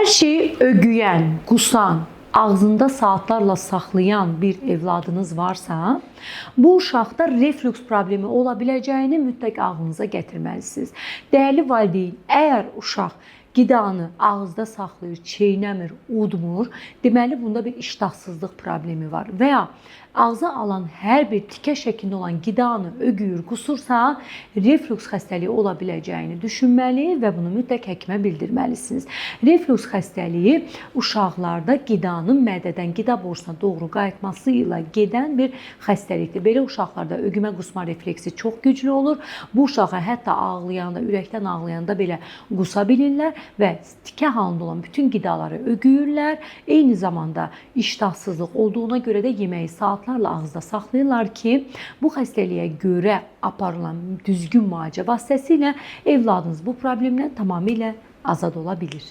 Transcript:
Hər şeyi ögüyən, qusan, ağzında saatlarla saxlayan bir evladınız varsa, bu uşaqda reflüks problemi ola biləcəyini mütləq ağlınıza gətirməlisiniz. Dəyərli valideyn, əgər uşaq qidanı ağızda saxlayır, çeynəmir, udmur, deməli bunda bir iştahsızlıq problemi var və ya ağza alan hər bir tikə şəklində olan qidanı ögüyür, qusursa, reflüks xəstəliyi ola biləcəyini düşünməli və bunu mütləq həkimə bildirməlisiniz. Reflüks xəstəliyi uşaqlarda qidanın mədədən qida borusuna doğru qayıtması ilə gedən bir xəstəlikdir. Belə uşaqlarda ögümə qusma refleksi çox güclü olur. Bu uşaqlar hətta ağlayanda, ürəkdən ağlayanda belə qusa bilirlər və tikə halında olan bütün qidaları ögüyürlər. Eyni zamanda iştahsızlıq olduğuna görə də yeməyi saatlarla ağızda saxlayırlar ki, bu xəstəliyə görə aparılan düzgün müalicə vasitəsilə evladınız bu problemdən tamamilə azad ola bilir.